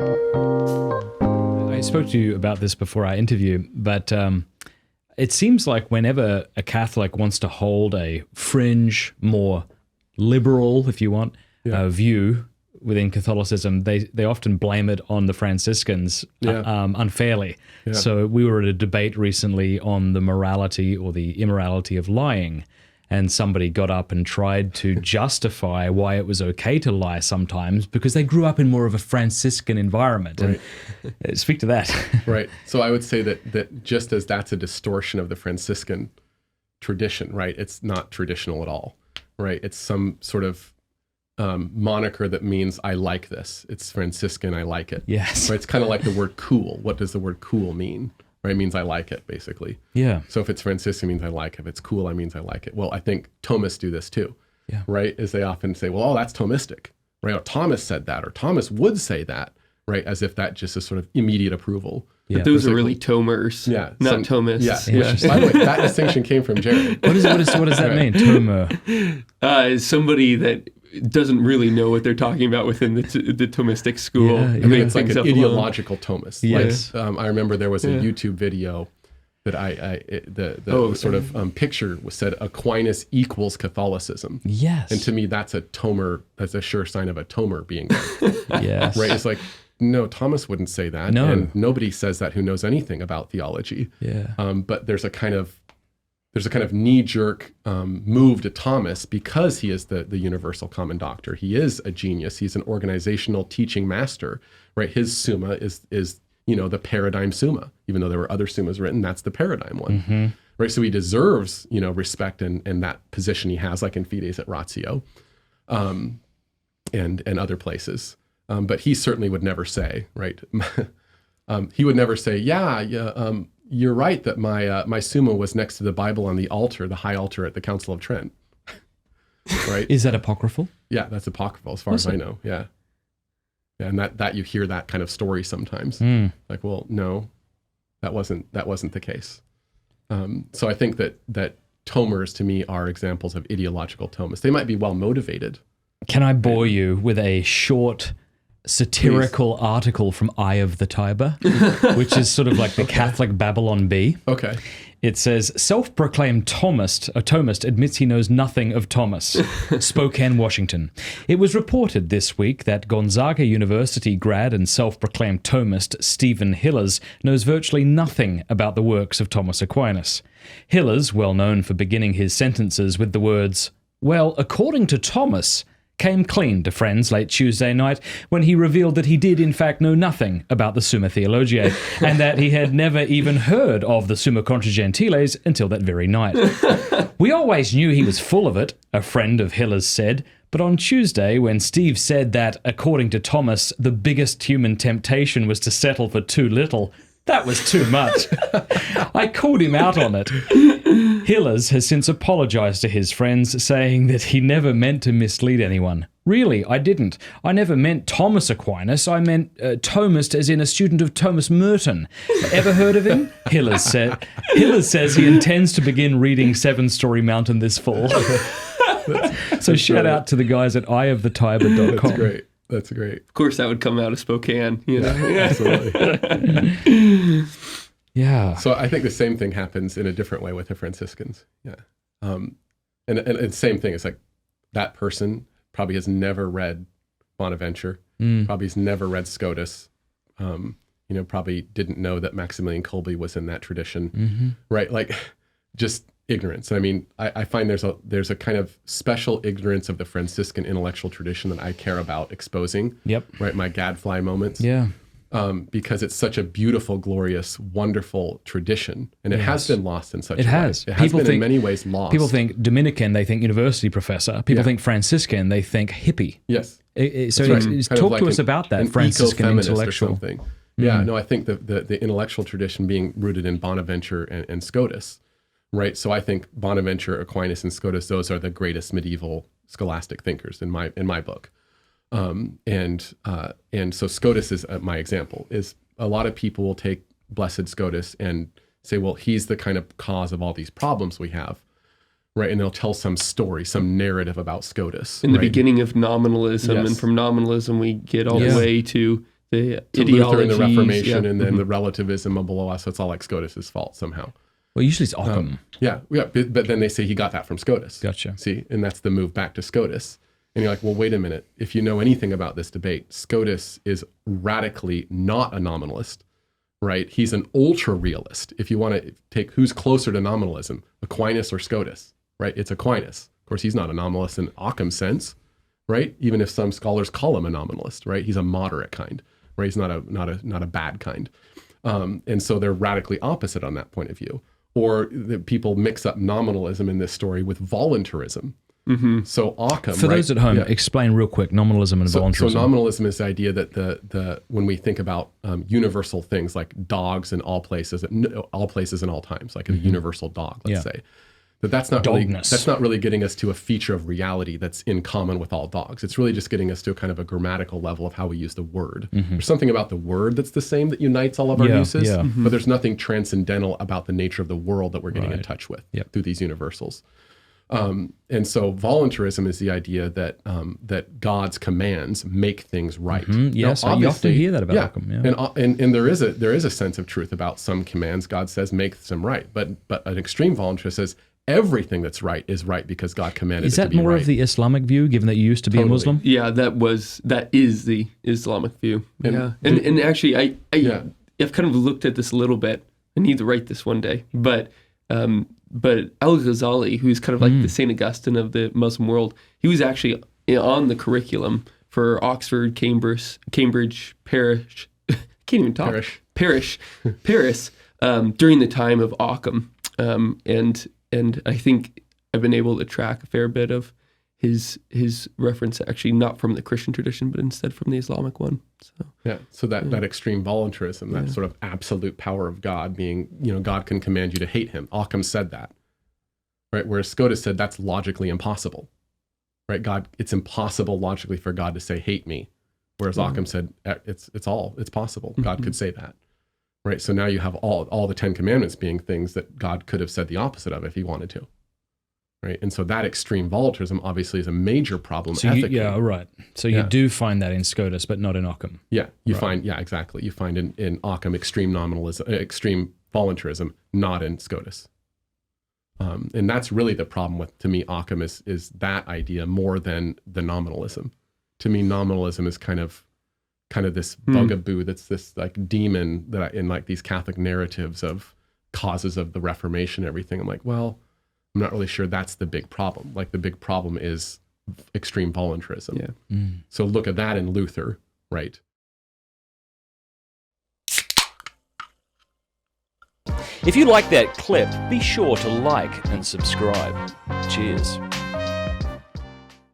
I spoke to you about this before our interview, but it seems like whenever a Catholic wants to hold a fringe, more liberal, if you want, view within Catholicism, they often blame it on the Franciscans unfairly. Yeah. So we were at a debate recently on the morality or the immorality of lying, and somebody got up and tried to justify why it was okay to lie sometimes because they grew up in more of a Franciscan environment. Right. And speak to that. Right. So I would say that just as that's a distortion of the Franciscan tradition, right? It's not traditional at all, right? It's some sort of moniker that means I like this. It's Franciscan, I like it. Yes. Right? It's kind of like the word cool. What does the word cool mean? Right? It means I like it, basically. Yeah. So if it's Franciscan, it means I like it. If it's cool, I means I like it. Well, I think Thomists do this too. Yeah. Right? Is they often say, well, oh, that's Thomistic. Right? Or Thomas said that, or Thomas would say that, right? As if that just is sort of immediate approval. Yeah. But those are really Thomers, not Thomists. Yeah. Which, by the way, that distinction came from Jared. What does that mean, Thomer? Somebody that doesn't really know what they're talking about within the Thomistic school. Yeah, I mean, it's like an ideological Thomist. Yes. Like, I remember there was a YouTube video that the picture was said Aquinas equals Catholicism. Yes. And to me, that's a Thomer. That's a sure sign of a Thomer being there. Yes. Right. It's like, no, Thomas wouldn't say that. No. And nobody says that who knows anything about theology. Yeah. But there's a kind of knee-jerk move to Thomas because he is the universal common doctor. He is a genius. He's an organizational teaching master, right? His Summa is the paradigm Summa. Even though there were other Summas written, that's the paradigm one, mm-hmm. right? So he deserves, respect and that position he has, like in Fides et Ratio, and other places. But he certainly would never say, right? He would never say, you're right that my Summa was next to the Bible on the altar, the high altar at the Council of Trent. Right? Is that apocryphal? Yeah, that's apocryphal as far as I know. Yeah. Yeah, and that you hear that kind of story sometimes. Like, well, no, that wasn't the case. So I think that Thomers to me are examples of ideological Thomists. They might be well motivated. Can I bore you with a short satirical article from Eye of the Tiber, which is sort of like the Catholic Babylon Bee? Okay. It says, self-proclaimed Thomist admits he knows nothing of Thomas. Spokane, Washington. It was reported this week that Gonzaga University grad and self-proclaimed Thomist Stephen Hillers knows virtually nothing about the works of Thomas Aquinas. Hillers, well known for beginning his sentences with the words, "Well, according to Thomas," came clean to friends late Tuesday night when he revealed that he did in fact know nothing about the Summa Theologiae and that he had never even heard of the Summa Contra Gentiles until that very night. "We always knew he was full of it," a friend of Hiller's said, but on Tuesday when Steve said that, according to Thomas, the biggest human temptation was to settle for too little, that was too much. I called him out on it. Hillers has since apologized to his friends, saying that he never meant to mislead anyone. "Really, I didn't. I never meant Thomas Aquinas. I meant Thomist as in a student of Thomas Merton. Ever heard of him?" Hillers said. Hillers says he intends to begin reading Seven Story Mountain this fall. So shout out to the guys at eyeofthetiber.com. That's great. That's great. Of course, that would come out of Spokane. Absolutely. Yeah. So I think the same thing happens in a different way with the Franciscans. Yeah. And the same thing is like that person probably has never read Bonaventure, probably has never read Scotus, probably didn't know that Maximilian Kolbe was in that tradition, right? Like just ignorance. I mean, I find there's a kind of special ignorance of the Franciscan intellectual tradition that I care about exposing. Yep. Right, my gadfly moments. Yeah. Because it's such a beautiful, glorious, wonderful tradition, and it has been lost in such a way. It has been in many ways lost. People think Dominican, they think university professor. People think Franciscan, they think hippie. Yes. Talk to us about that Franciscan intellectual. Or something. Yeah, no, I think the intellectual tradition being rooted in Bonaventure and Scotus, right? So I think Bonaventure, Aquinas, and Scotus, those are the greatest medieval scholastic thinkers in my book. And so Scotus is my example. Is a lot of people will take Blessed Scotus and say, well, he's the kind of cause of all these problems we have, right? And they'll tell some story, some narrative about Scotus. In the beginning of nominalism, and from nominalism we get all the way to the So Luther and the ideologies, Reformation, yeah. and then the relativism of below us. So it's all like Scotus's fault somehow. Well, usually it's Occam. Yeah, but then they say he got that from Scotus. Gotcha. See, and that's the move back to Scotus. And you're like, well, wait a minute. If you know anything about this debate, Scotus is radically not a nominalist, right? He's an ultra realist. If you want to take who's closer to nominalism, Aquinas or Scotus, right? It's Aquinas. Of course, he's not a nominalist in Occam's sense, right? Even if some scholars call him a nominalist, right? He's a moderate kind, right? He's not a bad kind. And so they're radically opposite on that point of view. Or the people mix up nominalism in this story with voluntarism. Mm-hmm. So Occam, For those at home, explain real quick nominalism and voluntarism. So nominalism is the idea that the when we think about universal things like dogs in all places and all times, like a universal dog, let's say, that's not really getting us to a feature of reality that's in common with all dogs. It's really just getting us to a kind of a grammatical level of how we use the word. There's something about the word that's the same that unites all of our uses, but there's nothing transcendental about the nature of the world that we're getting in touch with through these universals. And so voluntarism is the idea that that God's commands make things right. Yes, you often hear that about Occam. Yeah. And there is a sense of truth about some commands God says makes them right, but an extreme voluntarist says everything that's right is right because God commanded it to be right. Is that more of the Islamic view, given that you used to be a Muslim? Yeah, that is the Islamic view. And actually, I've kind of looked at this a little bit. I need to write this one day, but Al-Ghazali, who's kind of like the St. Augustine of the Muslim world, he was actually on the curriculum for Oxford, Cambridge, Paris, during the time of Occam. And I think I've been able to track a fair bit of his reference, actually not from the Christian tradition, but instead from the Islamic one. So that extreme voluntarism, that sort of absolute power of God being, God can command you to hate him. Occam said that, right? Whereas Scotus said that's logically impossible, right? It's impossible logically for God to say, hate me. Whereas Occam said, it's possible. God could say that. Right, so now you have all the 10 Commandments being things that God could have said the opposite of if he wanted to. Right, and so that extreme voluntarism obviously is a major problem ethically. So you do find that in Scotus, but not in Occam. Exactly. You find in Occam extreme nominalism, extreme voluntarism, not in Scotus. And that's really the problem with, to me, Occam is that idea more than the nominalism. To me, nominalism is kind of this bugaboo that's this like demon that in like these Catholic narratives of causes of the Reformation and everything. I'm like, well, I'm not really sure that's the big problem. Like the big problem is extreme voluntarism. Yeah. So look at that in Luther, right? If you like that clip, be sure to like and subscribe. Cheers.